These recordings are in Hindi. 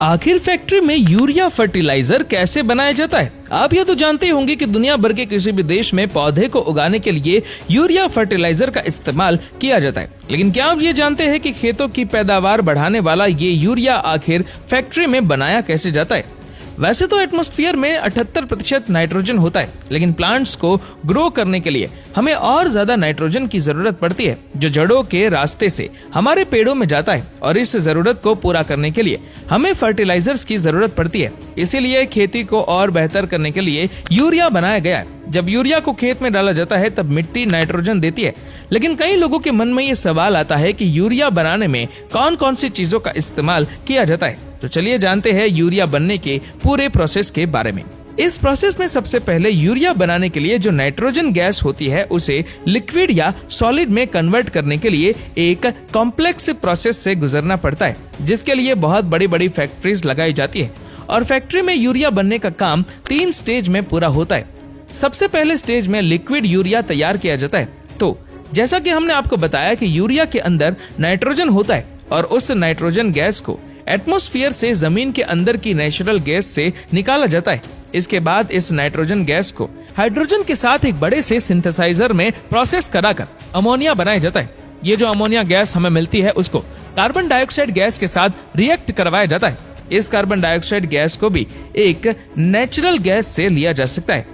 आखिर फैक्ट्री में यूरिया फर्टिलाइजर कैसे बनाया जाता है? आप यह तो जानते होंगे कि दुनिया भर के किसी भी देश में पौधे को उगाने के लिए यूरिया फर्टिलाइजर का इस्तेमाल किया जाता है। लेकिन क्या आप ये जानते हैं कि खेतों की पैदावार बढ़ाने वाला ये यूरिया आखिर फैक्ट्री में बनाया कैसे जाता है? वैसे तो एटमॉस्फेयर में 78% नाइट्रोजन होता है, लेकिन प्लांट्स को ग्रो करने के लिए हमें और ज्यादा नाइट्रोजन की जरूरत पड़ती है, जो जड़ों के रास्ते से हमारे पेड़ों में जाता है। और इस जरूरत को पूरा करने के लिए हमें फर्टिलाइजर्स की जरूरत पड़ती है। इसीलिए खेती को और बेहतर करने के लिए यूरिया बनाया गया है। जब यूरिया को खेत में डाला जाता है तब मिट्टी नाइट्रोजन देती है, लेकिन कई लोगों के मन में ये सवाल आता है कि यूरिया बनाने में कौन कौन सी चीजों का इस्तेमाल किया जाता है। तो चलिए जानते हैं यूरिया बनने के पूरे प्रोसेस के बारे में। इस प्रोसेस में सबसे पहले यूरिया बनाने के लिए जो नाइट्रोजन गैस होती है उसे लिक्विड या सॉलिड में कन्वर्ट करने के लिए एक कॉम्प्लेक्स प्रोसेस से गुजरना पड़ता है, जिसके लिए बहुत बड़ी बड़ी फैक्ट्रीज लगाई जाती है। और फैक्ट्री में यूरिया बनने का काम 3 स्टेज में पूरा होता है। सबसे पहले स्टेज में लिक्विड यूरिया तैयार किया जाता है। तो जैसा कि हमने आपको बताया कि यूरिया के अंदर नाइट्रोजन होता है और उस नाइट्रोजन गैस को एटमॉस्फेयर से जमीन के अंदर की नेचुरल गैस से निकाला जाता है। इसके बाद इस नाइट्रोजन गैस को हाइड्रोजन के साथ एक बड़े से सिंथेसाइजर में प्रोसेस कराकर अमोनिया बनाया जाता है। ये जो अमोनिया गैस हमें मिलती है उसको कार्बन डाइऑक्साइड गैस के साथ रिएक्ट करवाया जाता है। इस कार्बन डाइऑक्साइड गैस को भी एक नेचुरल गैस से लिया जा सकता है।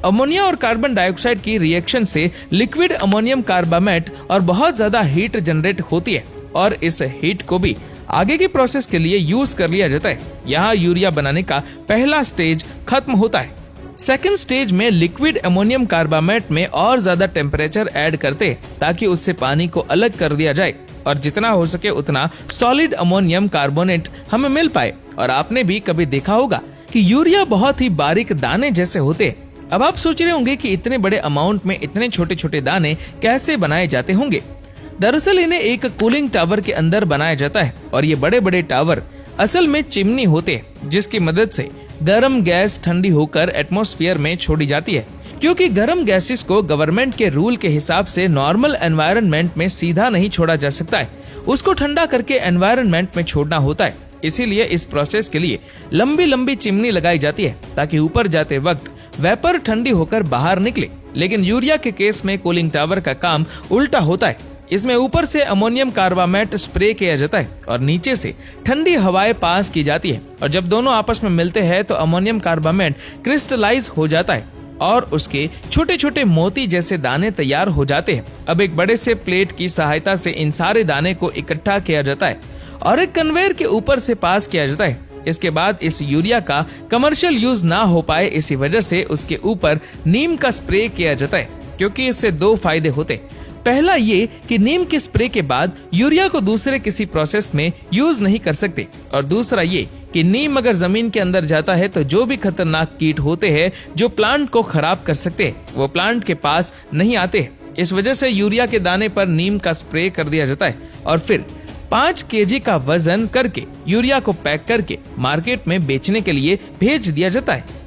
अमोनिया और कार्बन डाइऑक्साइड की रिएक्शन से लिक्विड अमोनियम कार्बामेट और बहुत ज्यादा हीट जनरेट होती है और इस हीट को भी आगे की प्रोसेस के लिए यूज कर लिया जाता है। यहाँ यूरिया बनाने का पहला स्टेज खत्म होता है। सेकंड स्टेज में लिक्विड अमोनियम कार्बामेट में और ज्यादा टेम्परेचर ऐड करते हैं ताकि उससे पानी को अलग कर दिया जाए और जितना हो सके उतना सॉलिड अमोनियम कार्बोनेट हमें मिल पाए। और आपने भी कभी देखा होगा कि यूरिया बहुत ही बारीक दाने जैसे होते हैं। अब आप सोच रहे होंगे कि इतने बड़े अमाउंट में इतने छोटे छोटे दाने कैसे बनाए जाते होंगे। दरअसल इन्हें एक कूलिंग टावर के अंदर बनाया जाता है और ये बड़े बड़े टावर असल में चिमनी होते हैं, जिसकी मदद से गर्म गैस ठंडी होकर एटमॉस्फेयर में छोड़ी जाती है। क्योंकि गर्म गैसेस को गवर्नमेंट के रूल के हिसाब से नॉर्मल एनवायरनमेंट में सीधा नहीं छोड़ा जा सकता है, उसको ठंडा करके एनवायरनमेंट में छोड़ना होता है। इसीलिए इस प्रोसेस के लिए लंबी लंबी चिमनी लगाई जाती है ताकि ऊपर जाते वक्त वेपर ठंडी होकर बाहर निकले। लेकिन यूरिया के केस में कूलिंग टावर का काम उल्टा होता है। इसमें ऊपर से अमोनियम कार्बामेट स्प्रे किया जाता है और नीचे से ठंडी हवाएं पास की जाती है। और जब दोनों आपस में मिलते हैं तो अमोनियम कार्बामेट क्रिस्टलाइज हो जाता है और उसके छोटे छोटे मोती जैसे दाने तैयार हो जाते हैं। अब एक बड़े से प्लेट की सहायता से इन सारे दाने को इकट्ठा किया जाता है और एक कन्वेयर के ऊपर से पास किया जाता है। इसके बाद इस यूरिया का कमर्शियल यूज ना हो पाए, इसी वजह से उसके ऊपर नीम का स्प्रे किया जाता है, क्योंकि इससे 2 फायदे होते। पहला ये कि नीम के स्प्रे के बाद यूरिया को दूसरे किसी प्रोसेस में यूज नहीं कर सकते, और दूसरा ये कि नीम अगर जमीन के अंदर जाता है तो जो भी खतरनाक कीट होते हैं जो प्लांट को खराब कर सकते हैं वो प्लांट के पास नहीं आते। इस वजह से यूरिया के दाने पर नीम का स्प्रे कर दिया जाता है और फिर 5 kg का वजन करके यूरिया को पैक करके मार्केट में बेचने के लिए भेज दिया जाता है।